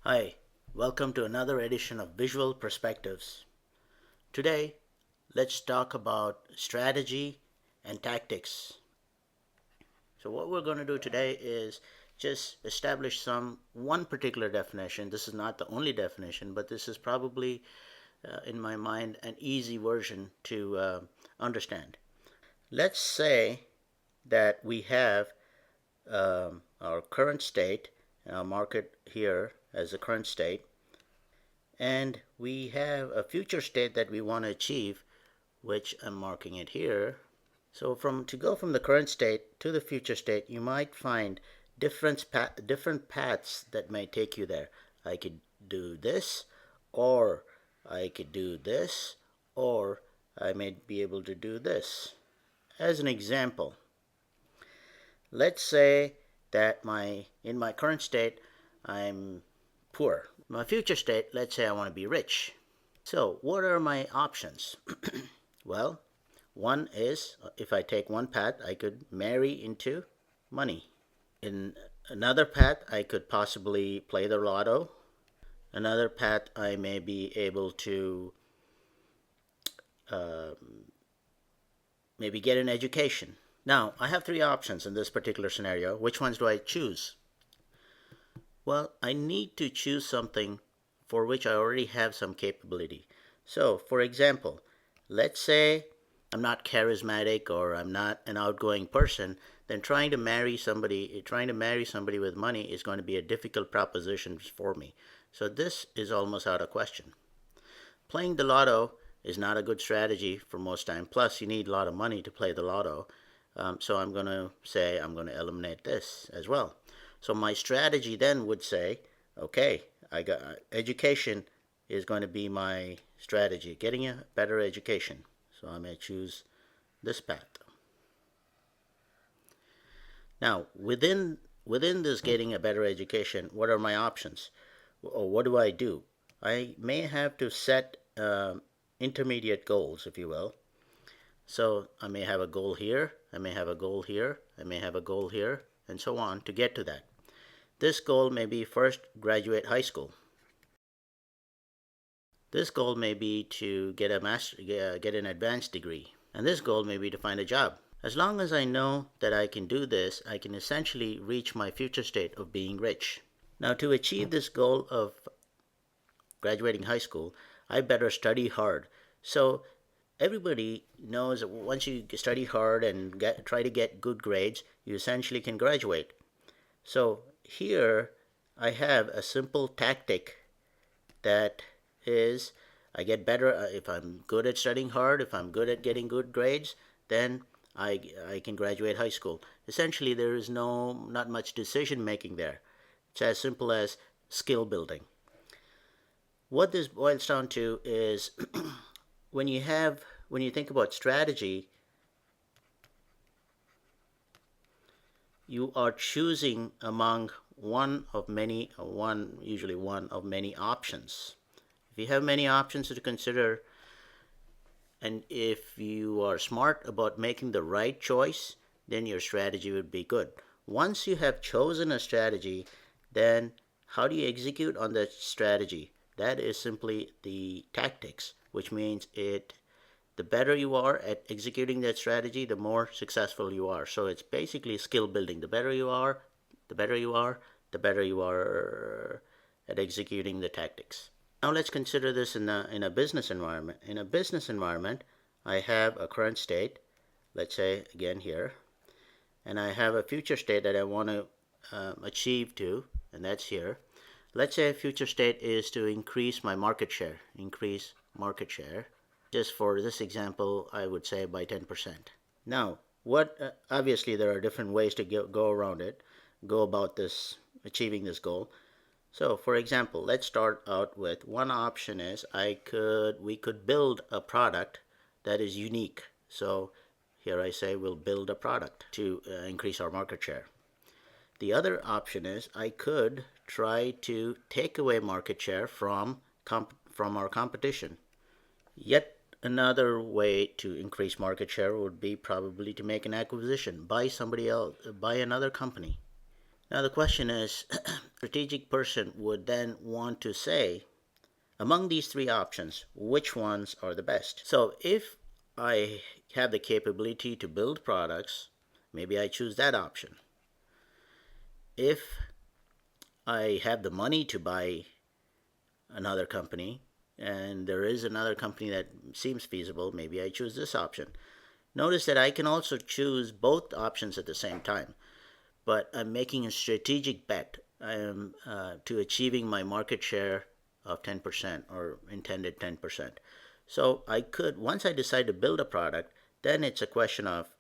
Hi, welcome to another edition of Visual Perspectives. Today, let's talk about strategy and tactics. So, what we're going to do today is just establish one particular definition. This is not the only definition, but this is probably, in my mind, an easy version to understand. Let's say that we have our current state, and I'll mark it here as the current state, and we have a future state that we want to achieve, which I'm marking it here. So to go from the current state to the future state, you might find different paths that may take you there. I could do this, or I could do this, or I may be able to do this. As an example, let's say that in my current state I'm poor. My future state, let's say I want to be rich. So, what are my options? Well, one is if I take one path, I could marry into money. In another path, I could possibly play the lotto. Another path, I may be able to uh, maybe get an education. Now, I have three options in this particular scenario. Which ones do I choose? Well, I need to choose something for which I already have some capability. So, for example, let's say I'm not charismatic or I'm not an outgoing person, then trying to marry somebody with money is going to be a difficult proposition for me. So this is almost out of question. Playing the lotto is not a good strategy for most time. Plus, you need a lot of money to play the lotto. So I'm going to say I'm going to eliminate this as well. So my strategy then would say, okay, I got education is going to be my strategy, getting a better education. So I may choose this path. Now, within this getting a better education, what are my options? Or what do I do? I may have to set intermediate goals, if you will. So I may have a goal here, I may have a goal here, I may have a goal here, and so on to get to that. This goal may be first graduate high school. This goal may be to get get an advanced degree, and this goal may be to find a job. As long as I know that I can do this, I can essentially reach my future state of being rich. Now, to achieve this goal of graduating high school, I better study hard. So, everybody knows that once you study hard and try to get good grades, you essentially can graduate. So, here I have a simple tactic that is I get better if I'm good at studying hard, if I'm good at getting good grades, then I can graduate high school. Essentially, there is not much decision making there. It's as simple as skill building. What this boils down to is when you think about strategy, you are choosing among usually one of many options. If you have many options to consider, and if you are smart about making the right choice, then your strategy would be good. Once you have chosen a strategy, then how do you execute on that strategy? That is simply the tactics, which means the better you are at executing that strategy, the more successful you are. So it's basically skill building. The better you are, the better you are at executing the tactics. Now let's consider this in a business environment. In a business environment, I have a current state, let's say again here, and I have a future state that I want to achieve to, and that's here. Let's say a future state is to increase my market share, increase market share. Just for this example, I would say by 10%. Now, obviously there are different ways to go around it, go about this, achieving this goal. So, for example, let's start out with one option is we could build a product that is unique. So, here I say we'll build a product to increase our market share. The other option is I could try to take away market share from our competition. Yet another way to increase market share would be probably to make an acquisition, buy somebody else, buy another company. Now the question is, strategic person would then want to say, among these three options, which ones are the best? So if I have the capability to build products, maybe I choose that option. If I have the money to buy another company and there is another company that seems feasible, maybe I choose this option. Notice that I can also choose both options at the same time, but I'm making a strategic bet. I am to achieving my market share of 10% or intended 10%. So I could, once I decide to build a product, then it's a question of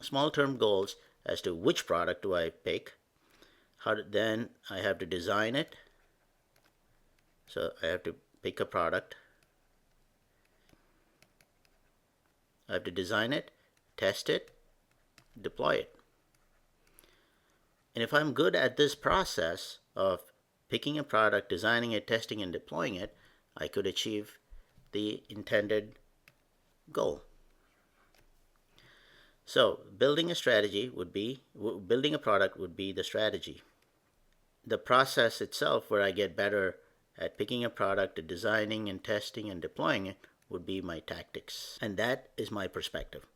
small term goals as to which product do I pick. Then I have to design it. So I have to pick a product. I have to design it, test it, deploy it. And if I'm good at this process of picking a product, designing it, testing, and deploying it, I could achieve the intended goal. So building a product would be the strategy. The process itself, where I get better at picking a product, designing and testing and deploying it, would be my tactics. And that is my perspective.